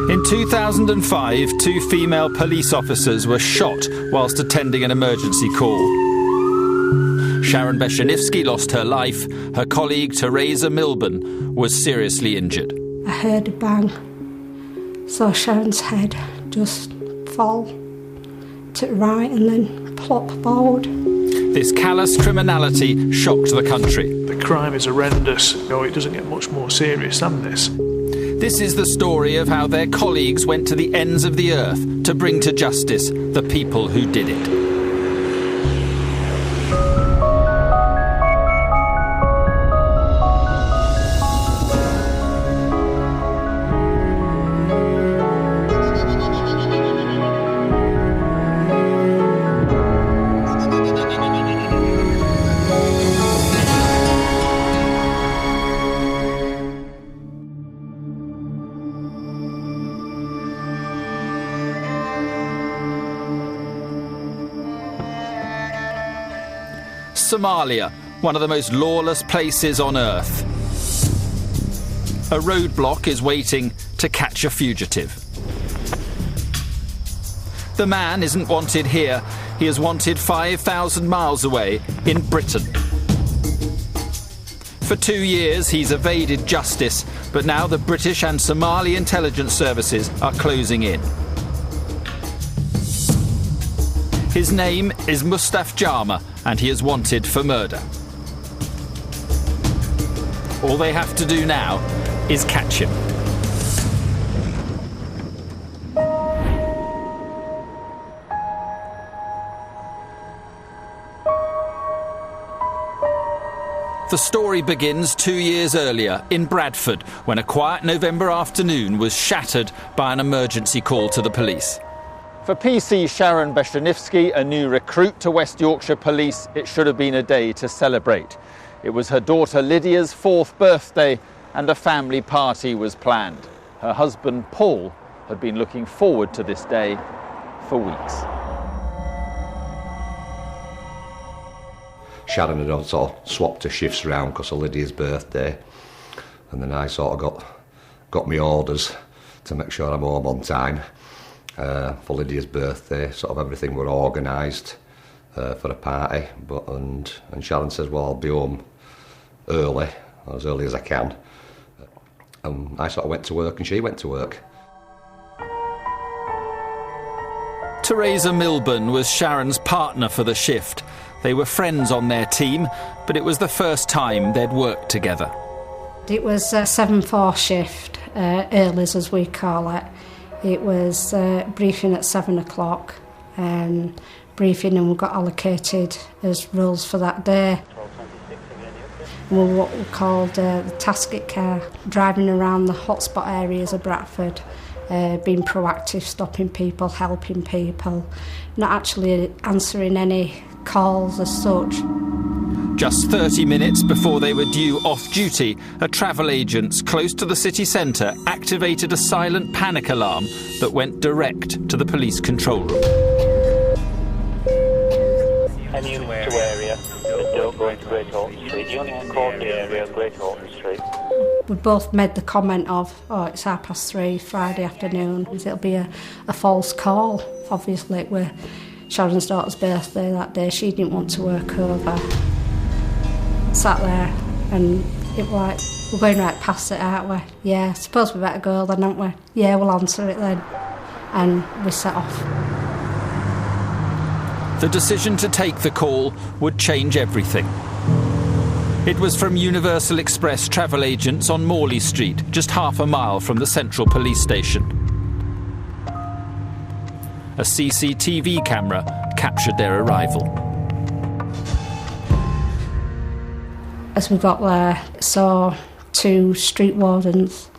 In 2005, 2 female police officers were shot whilst attending an emergency call. Sharon Beshenivsky lost her life. Her colleague, Teresa Milburn, was seriously injured. I heard a bang. Saw Sharon's head just fall to the right and then plop forward. This callous criminality shocked the country. The crime is horrendous. No, it doesn't get much more serious than this. This is the story of how their colleagues went to the ends of the earth to bring to justice the people who did it. Somalia, one of the most lawless places on earth. A roadblock is waiting to catch a fugitive. The man isn't wanted here. He is wanted 5,000 miles away in Britain. For 2 years he's evaded justice, but now the British and Somali intelligence services are closing in. His name is Mustafa Jama, and he is wanted for murder. All they have to do now is catch him. The story begins 2 years earlier in Bradford, when a quiet November afternoon was shattered by an emergency call to the police. For PC Sharon Beshenivsky, a new recruit to West Yorkshire Police, it should have been a day to celebrate. It was her daughter Lydia's 4th birthday and a family party was planned. Her husband Paul had been looking forward to this day for weeks. Sharon had also swapped her shifts around because of Lydia's birthday, and then I sort of got my orders to make sure I'm home on time. For Lydia's birthday, sort of everything were organised for a party, and Sharon says, well, I'll be home early, as early as I can. And I sort of went to work and she went to work. Teresa Milburn was Sharon's partner for the shift. They were friends on their team, but it was the first time they'd worked together. It was a 7-4 shift, earlies as we call it. It was briefing at 7 o'clock, briefing, and we got allocated as roles for that day. We were what we called the task it car, driving around the hotspot areas of Bradford, being proactive, stopping people, helping people, not actually answering any calls as such. Just 30 minutes before they were due off-duty, a travel agents close to the city centre activated a silent panic alarm that went direct to the police control room. Any unit to area, don't go into Great Horton Street. You only call the area Great Horton Street. We both made the comment of, it's 3:30 Friday afternoon. It'll be a false call. Obviously, it was Sharon's daughter's birthday that day. She didn't want to work over. Sat there and it was like, we're going right past it, aren't we? Yeah, suppose we better go then, aren't we? Yeah, we'll answer it then. And we set off. The decision to take the call would change everything. It was from Universal Express travel agents on Morley Street, just half a mile from the central police station. A CCTV camera captured their arrival. As we got there, saw 2 street wardens,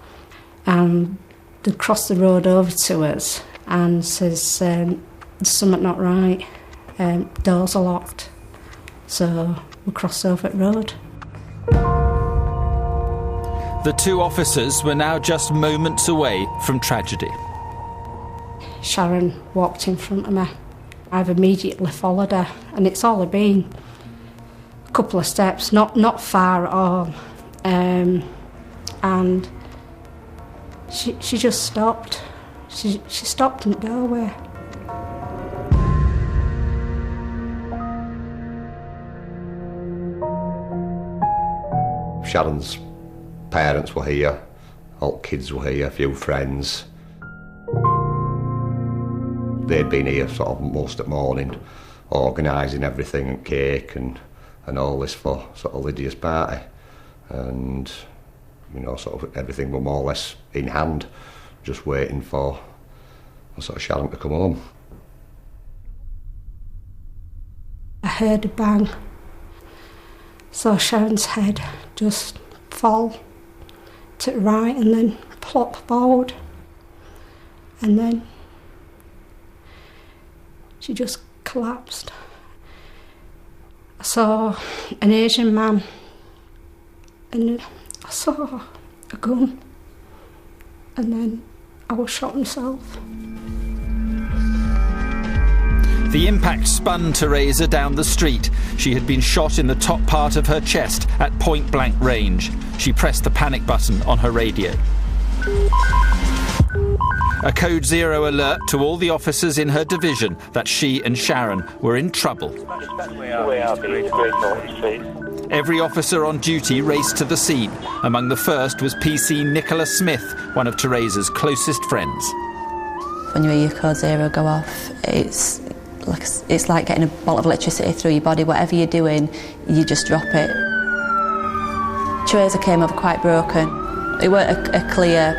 and they crossed the road over to us and says, there's something not right, doors are locked. So we crossed over the road. The 2 officers were now just moments away from tragedy. Sharon walked in front of me. I've immediately followed her, and it's all been a couple of steps, not far at all. And She just stopped. She stopped in the doorway. Sharon's parents were here, all kids were here, a few friends. They'd been here sort of most of the morning, organising everything and cake and all this for sort of Lydia's party. And, you know, sort of everything were more or less in hand, just waiting for sort of Sharon to come home. I heard a bang. Saw Sharon's head just fall to the right and then plop forward. And then she just collapsed. I saw an Asian man and I saw a gun and then I was shot myself. The impact spun Teresa down the street. She had been shot in the top part of her chest at point-blank range. She pressed the panic button on her radio. A Code Zero alert to all the officers in her division that she and Sharon were in trouble. Every officer on duty raced to the scene. Among the first was PC Nicholas Smith, one of Teresa's closest friends. When you hear your Code Zero go off, it's like getting a bolt of electricity through your body. Whatever you're doing, you just drop it. Teresa came over quite broken. It weren't a clear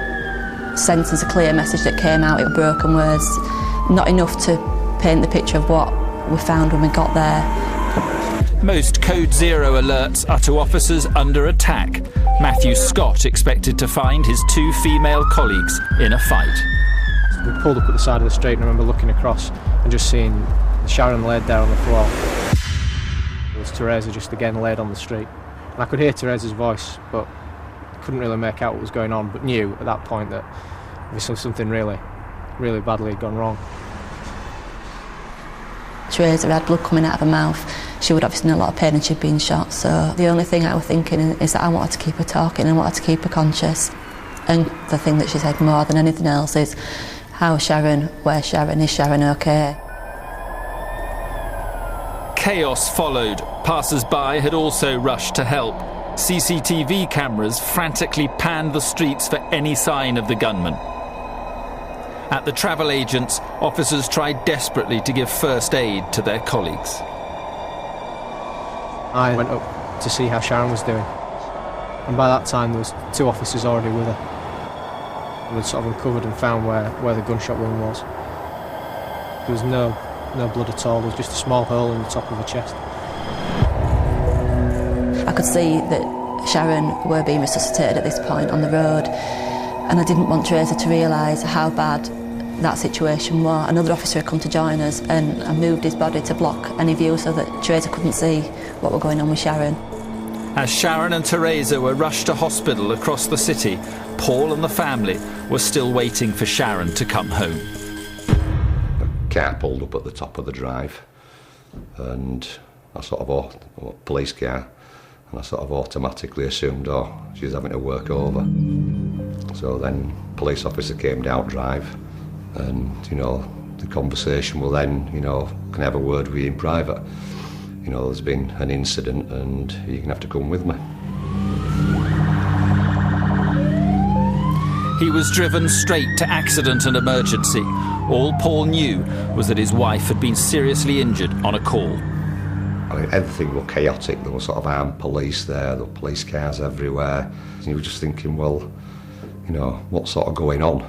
sentence, a clear message that came out. It were broken words, not enough to paint the picture of what we found when we got there. Most Code Zero alerts are to officers under attack. Matthew Scott expected to find his two female colleagues in a fight. We pulled up at the side of the street and I remember looking across and just seeing Sharon laid there on the floor. There was Teresa just again laid on the street. And I could hear Teresa's voice, but couldn't really make out what was going on, but knew at that point that obviously something really, really badly had gone wrong. Teresa had blood coming out of her mouth. She would obviously know a lot of pain and she'd been shot, so the only thing I was thinking is that I wanted to keep her talking and I wanted to keep her conscious. And the thing that she said more than anything else is, how's Sharon? Where's Sharon? Is Sharon okay? Chaos followed. Passers-by had also rushed to help. CCTV cameras frantically panned the streets for any sign of the gunman. At the travel agents, officers tried desperately to give first aid to their colleagues. I went up to see how Sharon was doing, and by that time there was two officers already with her. We'd sort of uncovered and found where the gunshot wound was. There was no blood at all, there was just a small hole in the top of her chest. I could see that Sharon were being resuscitated at this point on the road, and I didn't want Teresa to realise how bad that situation was. Another officer had come to join us and I moved his body to block any view so that Teresa couldn't see what was going on with Sharon. As Sharon and Teresa were rushed to hospital across the city, Paul and the family were still waiting for Sharon to come home. The car pulled up at the top of the drive and I sort of, a police car, and I sort of automatically assumed, she's having to work over. So then police officer came down drive and, the conversation will then, can I have a word with you in private? There's been an incident and you're going to have to come with me. He was driven straight to accident and emergency. All Paul knew was that his wife had been seriously injured on a call. I mean, everything was chaotic. There were sort of armed police there were police cars everywhere. And you were just thinking, well, what's sort of going on?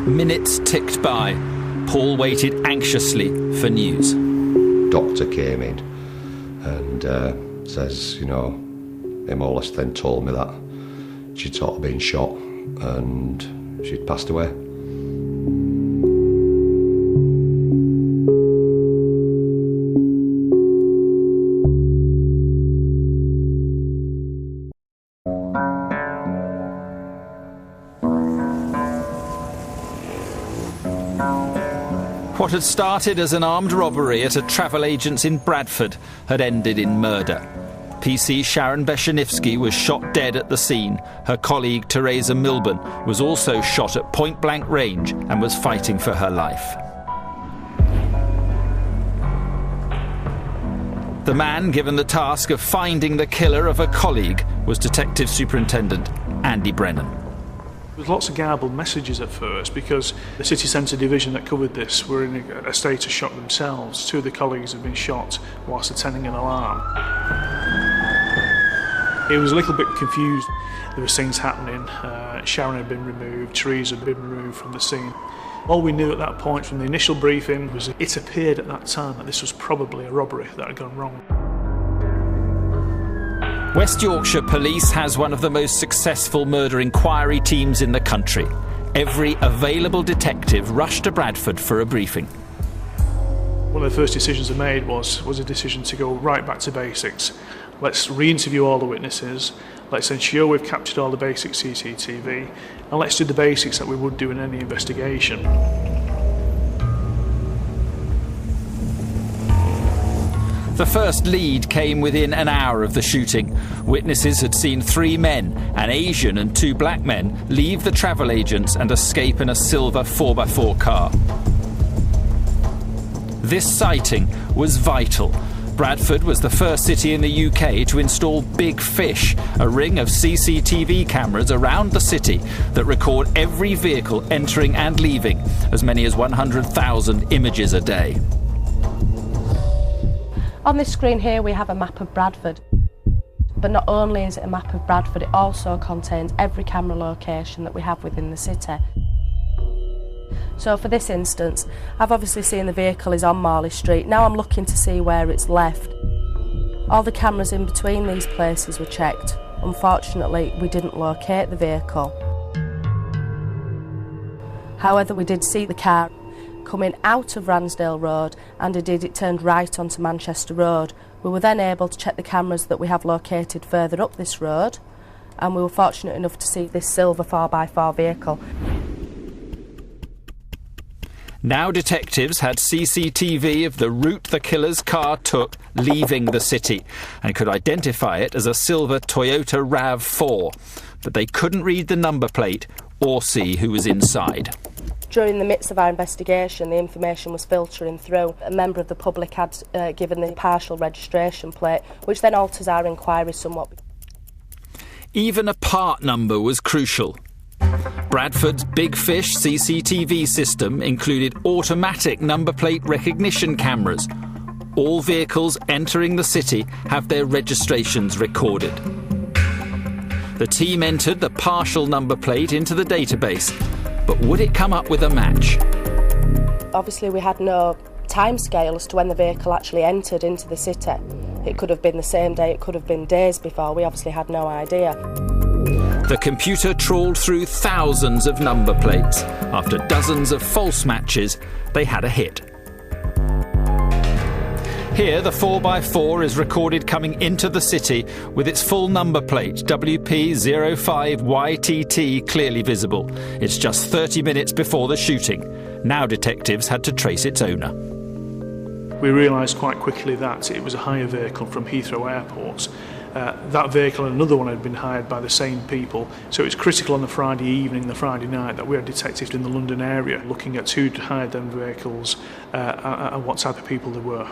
Minutes ticked by. Paul waited anxiously for news. Doctor came in and says, he more or less then told me that she'd sort of been shot and she'd passed away. What had started as an armed robbery at a travel agent's in Bradford had ended in murder. PC Sharon Beshenivsky was shot dead at the scene, her colleague Teresa Milburn was also shot at point-blank range and was fighting for her life. The man given the task of finding the killer of a colleague was Detective Superintendent Andy Brennan. There was lots of garbled messages at first because the city centre division that covered this were in a state of shock themselves. Two of the colleagues had been shot whilst attending an alarm. He was a little bit confused. There were things happening. Sharon had been removed, Teresa had been removed from the scene. All we knew at that point from the initial briefing was it appeared at that time that this was probably a robbery that had gone wrong. West Yorkshire Police has one of the most successful murder inquiry teams in the country. Every available detective rushed to Bradford for a briefing. One of the first decisions I made was a decision to go right back to basics. Let's re-interview all the witnesses, let's ensure we've captured all the basic CCTV, and let's do the basics that we would do in any investigation. The first lead came within an hour of the shooting. Witnesses had seen 3 men, an Asian and 2 black men, leave the travel agents and escape in a silver 4x4 car. This sighting was vital. Bradford was the first city in the UK to install Big Fish, a ring of CCTV cameras around the city that record every vehicle entering and leaving, as many as 100,000 images a day. On this screen here we have a map of Bradford, but not only is it a map of Bradford, it also contains every camera location that we have within the city. So for this instance, I've obviously seen the vehicle is on Marley Street. Now I'm looking to see where it's left. All the cameras in between these places were checked. Unfortunately, we didn't locate the vehicle. However, we did see the car coming out of Ransdale Road, and indeed it turned right onto Manchester Road. We were then able to check the cameras that we have located further up this road, and we were fortunate enough to see this silver 4x4 vehicle. Now detectives had CCTV of the route the killer's car took leaving the city and could identify it as a silver Toyota RAV4, but they couldn't read the number plate or see who was inside. During the midst of our investigation, the information was filtering through. A member of the public had given the partial registration plate, which then alters our inquiry somewhat. Even a part number was crucial. Bradford's Big Fish CCTV system included automatic number plate recognition cameras. All vehicles entering the city have their registrations recorded. The team entered the partial number plate into the database, but would it come up with a match? Obviously we had no timescale as to when the vehicle actually entered into the city. It could have been the same day, it could have been days before. We obviously had no idea. The computer trawled through thousands of number plates. After dozens of false matches, they had a hit. Here, the 4x4 is recorded coming into the city with its full number plate, WP05YTT, clearly visible. It's just 30 minutes before the shooting. Now detectives had to trace its owner. We realised quite quickly that it was a hire vehicle from Heathrow Airport. That vehicle and another one had been hired by the same people, so it's critical on the Friday evening, the Friday night, that we had detectives in the London area looking at who'd hired them vehicles and what type of people they were.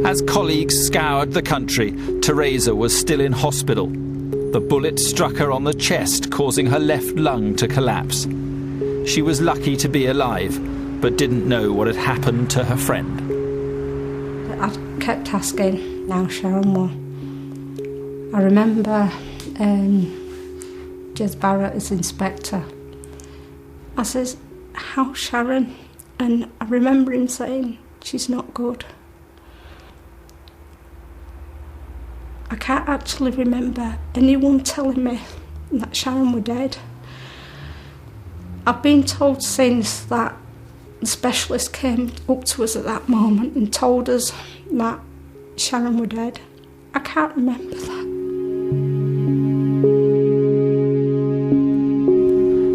As colleagues scoured the country, Teresa was still in hospital. The bullet struck her on the chest, causing her left lung to collapse. She was lucky to be alive, but didn't know what had happened to her friend. I kept asking, now Sharon, what? I remember Jez Barrett as inspector. I says, how Sharon? And I remember him saying, she's not good. I can't actually remember anyone telling me that Sharon were dead. I've been told since that the specialist came up to us at that moment and told us that Sharon were dead. I can't remember that.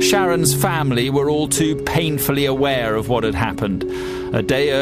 Sharon's family were all too painfully aware of what had happened. A day earlier,